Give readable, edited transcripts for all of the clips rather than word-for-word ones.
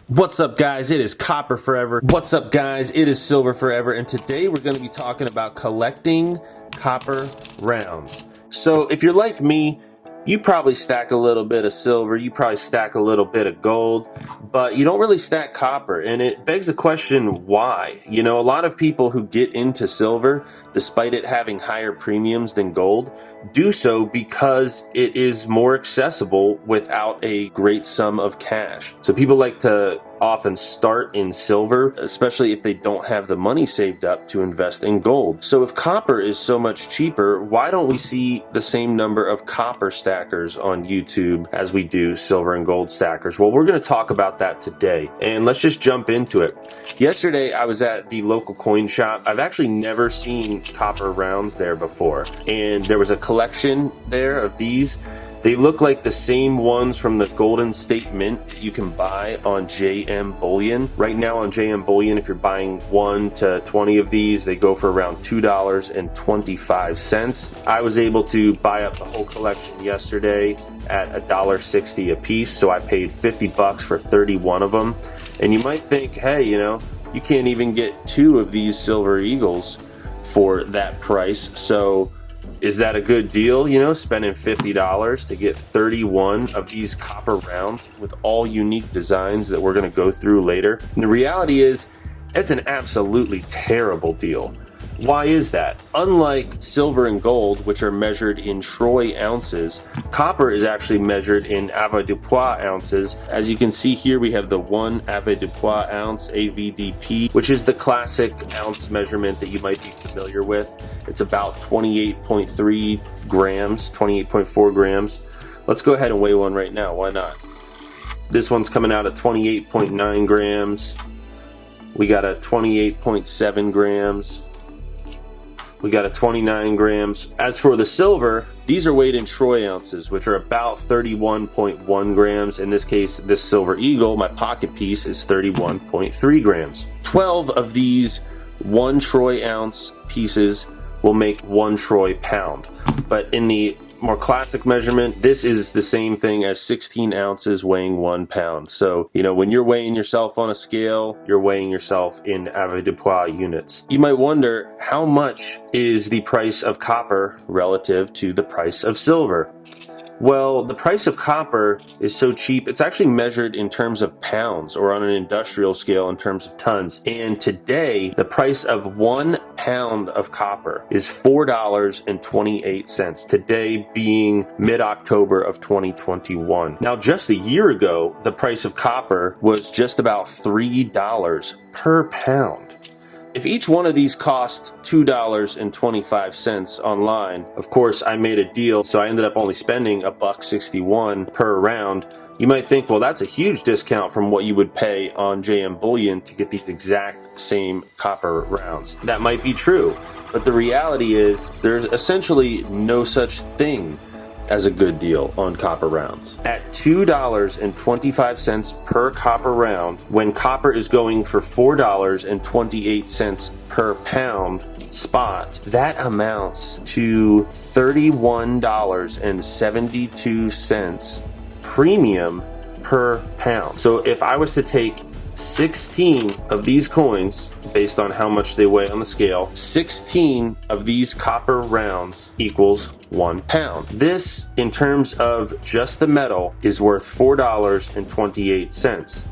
What's up, guys? It is Copper Forever. What's up, guys? It is Silver Forever, and today we're going to be talking about collecting copper rounds. So if you're like me, you probably stack a little bit of silver, you probably stack a little bit of gold, but you don't really stack copper, and it begs the question, why? You know, a lot of people who get into silver, despite it having higher premiums than gold, do so because it is more accessible without a great sum of cash. So people like to often start in silver, especially if they don't have the money saved up to invest in gold. So if copper is so much cheaper, why don't we see the same number of copper stackers on YouTube as we do silver and gold stackers? Well, we're going to talk about that today, and let's just jump into it. Yesterday I was at the local coin shop. I've actually never seen copper rounds there before, and there was a collection there of these. They look like the same ones from the Golden State Mint you can buy on JM Bullion. Right now on JM Bullion, if you're buying 1 to 20 of these, they go for around $2.25. I was able to buy up the whole collection yesterday at $1.60 a piece, so I paid 50 bucks for 31 of them. And you might think, hey, you know, you can't even get 2 of these Silver Eagles for that price, so is that a good deal, you know, spending $50 to get 31 of these copper rounds with all unique designs that we're going to go through later? And the reality is, it's an absolutely terrible deal. Why is that? Unlike silver and gold, which are measured in troy ounces, copper is actually measured in avoirdupois ounces. As you can see here, we have the 1 avoirdupois ounce, AVDP, which is the classic ounce measurement that you might be familiar with. It's about 28.3 grams, 28.4 grams. Let's go ahead and weigh one right now. Why not? This one's coming out at 28.9 grams. We got a 28.7 grams. We got a 29 grams. As for the silver, these are weighed in troy ounces, which are about 31.1 grams. In this case, this Silver Eagle, my pocket piece, is 31.3 grams. 12 of these 1 troy ounce pieces will make 1 troy pound. But in the more classic measurement, this is the same thing as 16 ounces weighing 1 pound. So, you know, when you're weighing yourself on a scale, you're weighing yourself in avoirdupois units. You might wonder, how much is the price of copper relative to the price of silver? Well, the price of copper is so cheap, it's actually measured in terms of pounds, or on an industrial scale in terms of tons. And today, the price of 1 pound of copper is $4.28. Today being mid-October of 2021. Now, just a year ago, the price of copper was just about $3 per pound. If each one of these cost $2.25 online, of course I made a deal, so I ended up only spending $1.61 per round. You might think, well, that's a huge discount from what you would pay on JM Bullion to get these exact same copper rounds. That might be true, but the reality is there's essentially no such thing as a good deal on copper rounds. At $2.25 per copper round, when copper is going for $4.28 per pound spot, that amounts to $31.72 premium per pound. So if I was to take 16 of these coins, based on how much they weigh on the scale, 16 of these copper rounds equals 1 pound. This, in terms of just the metal, is worth $4.28.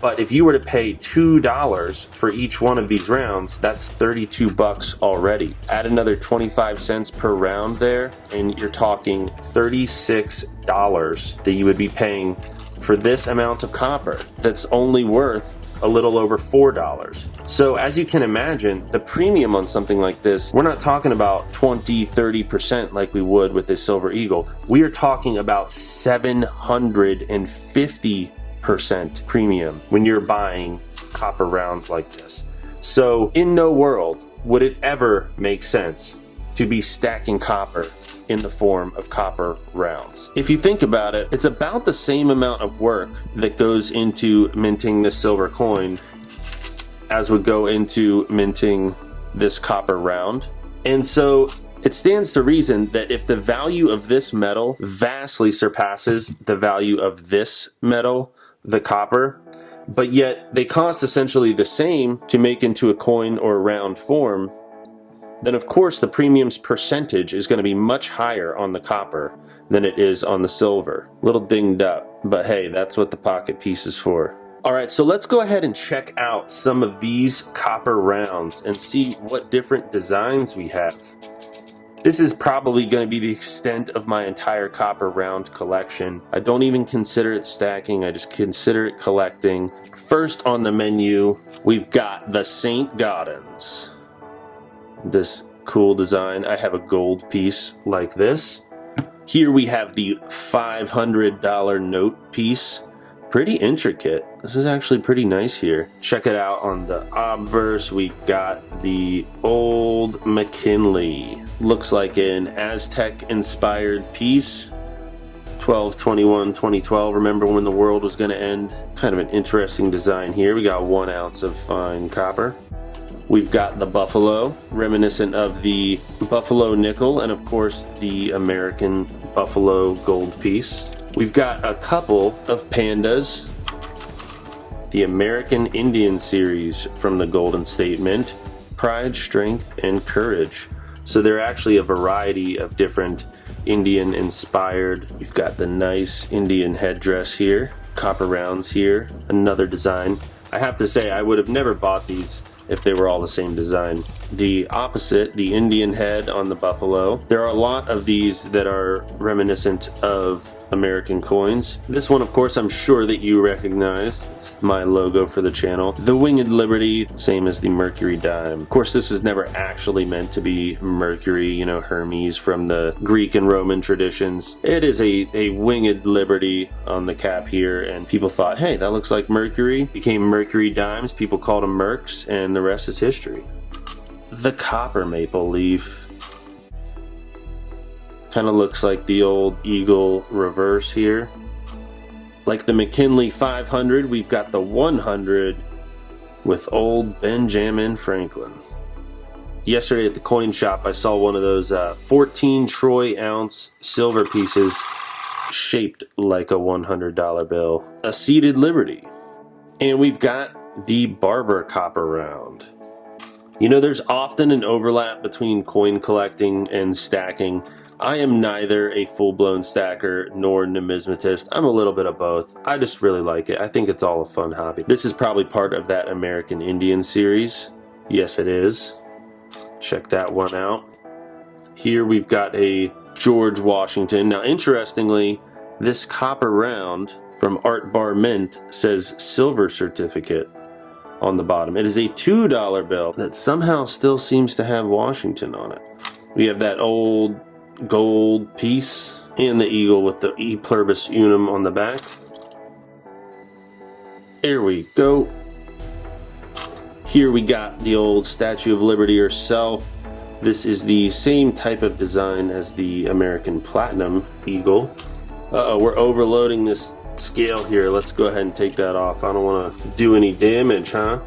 But if you were to pay $2 for each one of these rounds, that's 32 bucks already. Add another 25 cents per round there, and you're talking $36 that you would be paying for this amount of copper that's only worth a little over $4. So as you can imagine, the premium on something like this, we're not talking about 20-30% like we would with this Silver Eagle. We are talking about 750% premium when you're buying copper rounds like this. So in no world would it ever make sense to be stacking copper in the form of copper rounds. If you think about it, it's about the same amount of work that goes into minting this silver coin as would go into minting this copper round. And so it stands to reason that if the value of this metal vastly surpasses the value of this metal, the copper, but yet they cost essentially the same to make into a coin or a round form, then of course the premium's percentage is going to be much higher on the copper than it is on the silver. A little dinged up, but hey, that's what the pocket piece is for. Alright, so let's go ahead and check out some of these copper rounds and see what different designs we have. This is probably going to be the extent of my entire copper round collection. I don't even consider it stacking, I just consider it collecting. First on the menu, we've got the St. Gaudens. This cool design. I have a gold piece like this. Here we have the $500 note piece. Pretty intricate. This is actually pretty nice here. Check it out on the obverse. We got the old McKinley. Looks like an Aztec inspired piece. 12/21/2012. Remember when the world was going to end? Kind of an interesting design here. We got 1 ounce of fine copper. We've got the Buffalo, reminiscent of the Buffalo nickel, and of course the American Buffalo gold piece. We've got a couple of Pandas, the American Indian series from the Golden State Mint, Pride, Strength, and Courage. So they're actually a variety of different Indian inspired. You've got the nice Indian headdress here, copper rounds here, another design. I have to say I would have never bought these if they were all the same design. The opposite, the Indian head on the Buffalo. There are a lot of these that are reminiscent of American coins. This one, of course, I'm sure that you recognize. It's my logo for the channel. The Winged Liberty, same as the Mercury dime. Of course, this is never actually meant to be Mercury, you know, Hermes from the Greek and Roman traditions. It is a Winged Liberty on the cap here, and people thought, hey, that looks like Mercury. Became Mercury dimes. People called them Mercs, and the rest is history. The copper maple leaf kind of looks like the old eagle reverse here. Like the McKinley 500, we've got the 100 with old Benjamin Franklin. Yesterday at the coin shop, I saw one of those 14 troy ounce silver pieces shaped like a $100 bill. A seated Liberty. And we've got the Barber copper round. You know, there's often an overlap between coin collecting and stacking. I am neither a full-blown stacker nor numismatist. I'm a little bit of both. I just really like it. I think it's all a fun hobby. This is probably part of that American Indian series. Yes, it is. Check that one out. Here we've got a George Washington. Now, interestingly, this copper round from Art Bar Mint says silver certificate on the bottom. It is a $2 bill that somehow still seems to have Washington on it. We have that old gold piece and the eagle with the E pluribus unum on the back. There we go. Here we got the old Statue of Liberty herself. This is the same type of design as the American Platinum Eagle. Uh-oh, we're overloading this scale here. Let's go ahead and take that off. I don't want to do any damage, huh?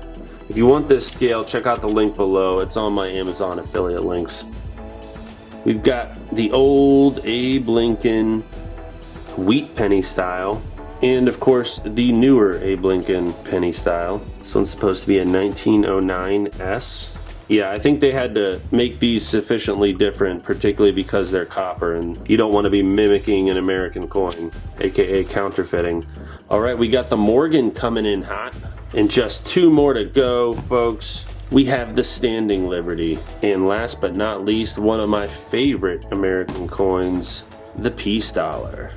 If you want this scale, check out the link below. It's on my Amazon affiliate links. We've got the old Abe Lincoln wheat penny style, and of course the newer Abe Lincoln penny style. This one's supposed to be a 1909 S. Yeah, I think they had to make these sufficiently different, particularly because they're copper and you don't want to be mimicking an American coin, aka counterfeiting. Alright, we got the Morgan coming in hot, and just 2 more to go, folks. We have the Standing Liberty, and last but not least, one of my favorite American coins, the Peace Dollar.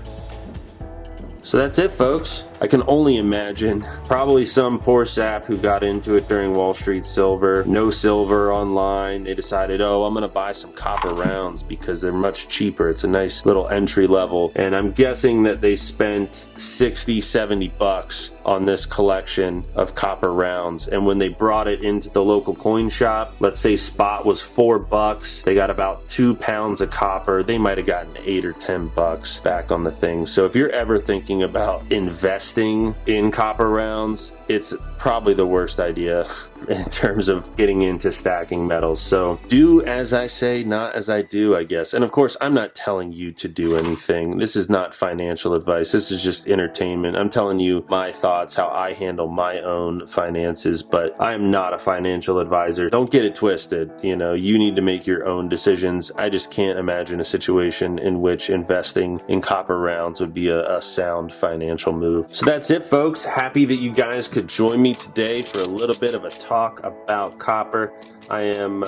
So that's it, folks. I can only imagine probably some poor sap who got into it during Wall Street Silver, no silver online. They decided, oh, I'm gonna buy some copper rounds because they're much cheaper. It's a nice little entry level, and I'm guessing that they spent 60, 70 bucks on this collection of copper rounds. And when they brought it into the local coin shop, let's say spot was 4 bucks, they got about 2 pounds of copper. They might have gotten 8 or 10 bucks back on the thing. So if you're ever thinking thinking about investing in copper rounds, it's probably the worst idea in terms of getting into stacking metals. So do as I say, not as I do, I guess. And of course, I'm not telling you to do anything. This is not financial advice. This is just entertainment. I'm telling you my thoughts, how I handle my own finances, but I am not a financial advisor. Don't get it twisted. You know, you need to make your own decisions. I just can't imagine a situation in which investing in copper rounds would be a sound financial move. So that's it, folks. Happy that you guys could join me today for a little bit of a talk about copper. I am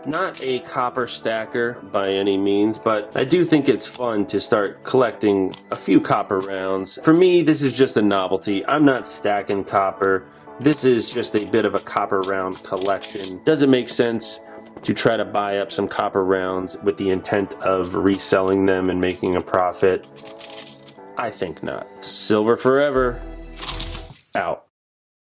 not a copper stacker by any means, but I do think it's fun to start collecting a few copper rounds. For me, this is just a novelty. I'm not stacking copper. This is just a bit of a copper round collection. Does it make sense to try to buy up some copper rounds with the intent of reselling them and making a profit? I think not. Silver forever. Out.